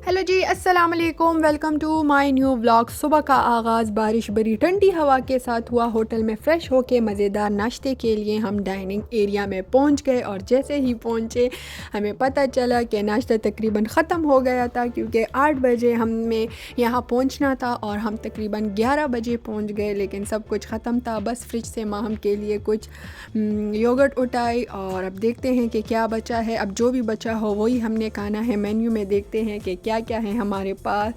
Hello जी, अस्सलाम वालेकुम। Welcome to my new vlog. सुबह का आगाज़ बारिश भरी ठंडी हवा के साथ हुआ। होटल में फ़्रेश होके मज़ेदार नाश्ते के लिए हम डाइनिंग एरिया में पहुंच गए और जैसे ही पहुंचे हमें पता चला कि नाश्ता तकरीबन ख़त्म हो गया था, क्योंकि 8 बजे हमें यहाँ पहुंचना था और हम तकरीबन 11 बजे पहुंच गए, लेकिन सब कुछ ख़त्म था। बस फ्रिज से माँ हम के लिए कुछ योगर्ट उठाई और अब देखते हैं कि क्या बचा है। अब जो भी बचा हो वही हमने खाना है। मेन्यू में देखते हैं कि क्या क्या है हमारे पास।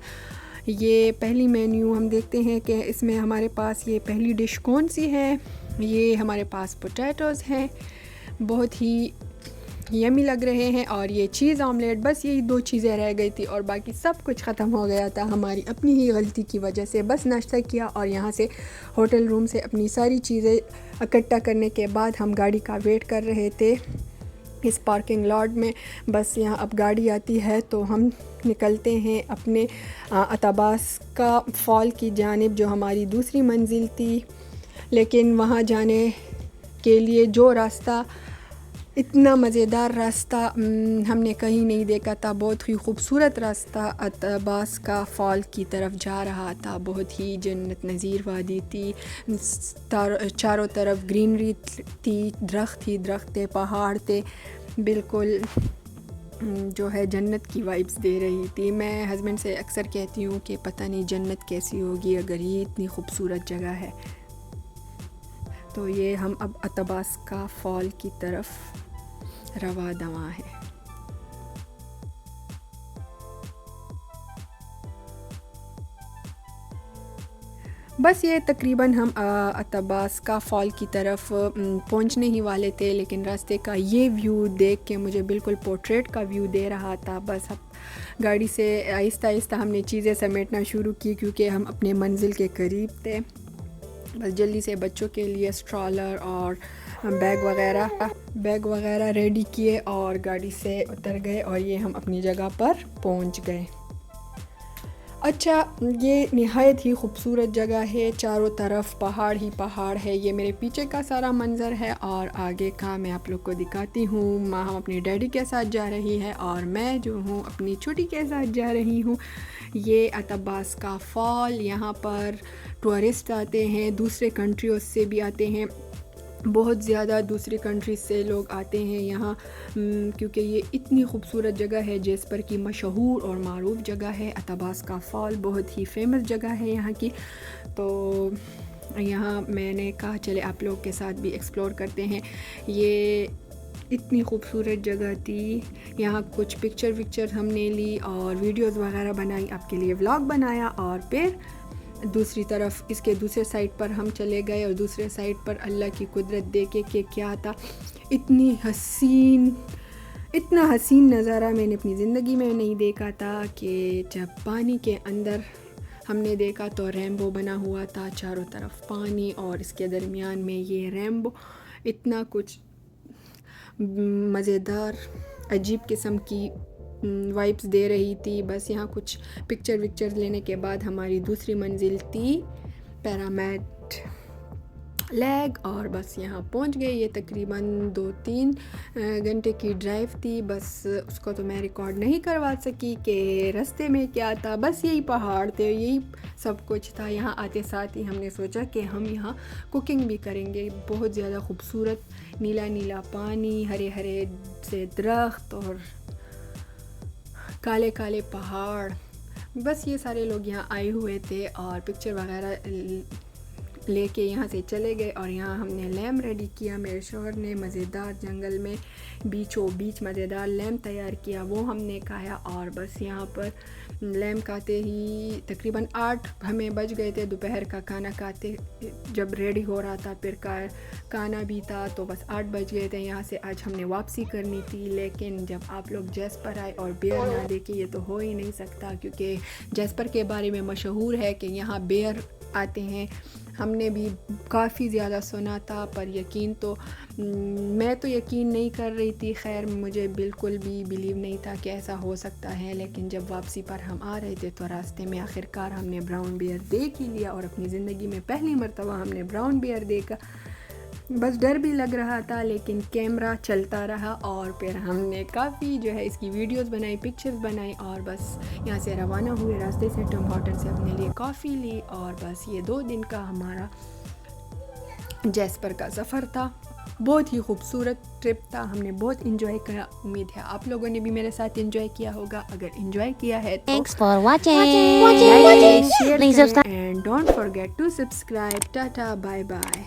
ये पहली मेन्यू हम देखते हैं कि इसमें हमारे पास ये पहली डिश कौन सी है। ये हमारे पास पोटैटोज़ हैं, बहुत ही यमी लग रहे हैं, और ये चीज़ ऑमलेट। बस यही 2 चीज़ें रह गई थी और बाकी सब कुछ ख़त्म हो गया था हमारी अपनी ही गलती की वजह से। बस नाश्ता किया और यहाँ से होटल रूम से अपनी सारी चीज़ें इकट्ठा करने के बाद हम गाड़ी का वेट कर रहे थे इस पार्किंग लॉट में। बस यहाँ अब गाड़ी आती है तो हम निकलते हैं अपने अताबास्का फॉल की जानिब, जो हमारी दूसरी मंजिल थी। लेकिन वहाँ जाने के लिए जो रास्ता, इतना मज़ेदार रास्ता हमने कहीं नहीं देखा था। बहुत ही खूबसूरत रास्ता अताबास्का फॉल की तरफ जा रहा था। बहुत ही जन्नत नज़ीर वादी थी, चारों तरफ ग्रीनरी थी, दरख्त ही दरख्त थे, पहाड़ थे, बिल्कुल जो है जन्नत की वाइब्स दे रही थी। मैं हस्बैंड से अक्सर कहती हूँ कि पता नहीं जन्नत कैसी होगी अगर ये इतनी खूबसूरत जगह है। तो ये हम अब अताबास्का फॉल की तरफ रवा दवा है। बस ये तकरीबन हम अताबास्का फ़ॉल की तरफ पहुंचने ही वाले थे, लेकिन रास्ते का ये व्यू देख के मुझे बिल्कुल पोर्ट्रेट का व्यू दे रहा था। बस अब गाड़ी से आहिस्ता आहिस्ता हमने चीज़ें समेटना शुरू की, क्योंकि हम अपने मंजिल के करीब थे। बस जल्दी से बच्चों के लिए स्ट्रॉलर और बैग वगैरह रेडी किए और गाड़ी से उतर गए और ये हम अपनी जगह पर पहुंच गए। अच्छा, ये निहायत ही खूबसूरत जगह है, चारों तरफ पहाड़ ही पहाड़ है। ये मेरे पीछे का सारा मंज़र है और आगे का मैं आप लोग को दिखाती हूँ। माँ हम अपनी डैडी के साथ जा रही है और मैं जो हूँ अपनी छोटी के साथ जा रही हूँ। ये अताबास्का फॉल, यहाँ पर टूरिस्ट आते हैं, दूसरे कंट्रियों से भी आते हैं, बहुत ज़्यादा दूसरी कंट्री से लोग आते हैं यहाँ, क्योंकि ये इतनी खूबसूरत जगह है, जिस पर की मशहूर और मारूफ जगह है। अताबास्का फॉल बहुत ही फेमस जगह है यहाँ की। तो यहाँ मैंने कहा चले आप लोग के साथ भी एक्सप्लोर करते हैं। ये इतनी खूबसूरत जगह थी। यहाँ कुछ पिक्चर हमने ली और वीडियोज़ वगैरह बनाई, आपके लिए व्लॉग बनाया, और फिर दूसरी तरफ इसके दूसरे साइड पर हम चले गए और दूसरे साइड पर अल्लाह की कुदरत देखे कि क्या था। इतना हसीन नज़ारा मैंने अपनी ज़िंदगी में नहीं देखा था। कि जब पानी के अंदर हमने देखा तो रेनबो बना हुआ था, चारों तरफ पानी और इसके दरमियान में ये रेनबो, इतना कुछ मज़ेदार अजीब किस्म की वाइब्स दे रही थी। बस यहाँ कुछ पिक्चर लेने के बाद हमारी दूसरी मंजिल थी पिरामिड लेक, और बस यहाँ पहुँच गए। ये तकरीबन 2-3 घंटे की ड्राइव थी। बस उसको तो मैं रिकॉर्ड नहीं करवा सकी कि रास्ते में क्या था। बस यही पहाड़ थे, यही सब कुछ था। यहाँ आते साथ ही हमने सोचा कि हम यहाँ कुकिंग भी करेंगे। बहुत ज़्यादा खूबसूरत नीला नीला पानी, हरे हरे से दरख्त और काले काले पहाड़। बस ये सारे लोग यहाँ आए हुए थे और पिक्चर वगैरह लेके यहाँ से चले गए। और यहाँ हमने लैम्प रेडी किया। मेरे शौहर ने मज़ेदार जंगल में बीचों बीच मज़ेदार लैम्प तैयार किया, वो हमने खाया। और बस यहाँ पर लैम्प खाते ही तकरीबन 8 हमें बज गए थे। दोपहर का खाना खाते जब रेडी हो रहा था, फिर खाना भी था, तो बस 8 बज गए थे। यहाँ से आज हमने वापसी करनी थी, लेकिन जब आप लोग जैस्पर आए और बेयर ना देखे, ये तो हो ही नहीं सकता, क्योंकि जैस्पर के बारे में मशहूर है कि यहाँ बेयर आते हैं। हमने भी काफ़ी ज़्यादा सुना था, पर मैं तो यकीन नहीं कर रही थी। खैर, मुझे बिल्कुल भी बिलीव नहीं था कि ऐसा हो सकता है। लेकिन जब वापसी पर हम आ रहे थे तो रास्ते में आखिरकार हमने ब्राउन बेयर देख ही लिया, और अपनी ज़िंदगी में पहली मर्तबा हमने ब्राउन बेयर देखा। بس ڈر بھی لگ رہا تھا لیکن کیمرہ چلتا رہا اور پھر ہم نے کافی جو ہے اس کی ویڈیوز بنائی, پکچرز بنائی اور بس یہاں سے روانہ ہوئے. راستے سے ٹم ہارٹن سے اپنے لیے کافی لی اور بس یہ 2 دن کا ہمارا جیسپر کا سفر تھا. بہت ہی خوبصورت ٹرپ تھا, ہم نے بہت انجوائے کیا. امید ہے آپ لوگوں نے بھی میرے ساتھ انجوائے کیا ہوگا. اگر انجوائے کیا ہے تو Thanks for watching. لائک کریں, شیئر Please کریں subscribe. And don't forget to subscribe. Tata, bye bye.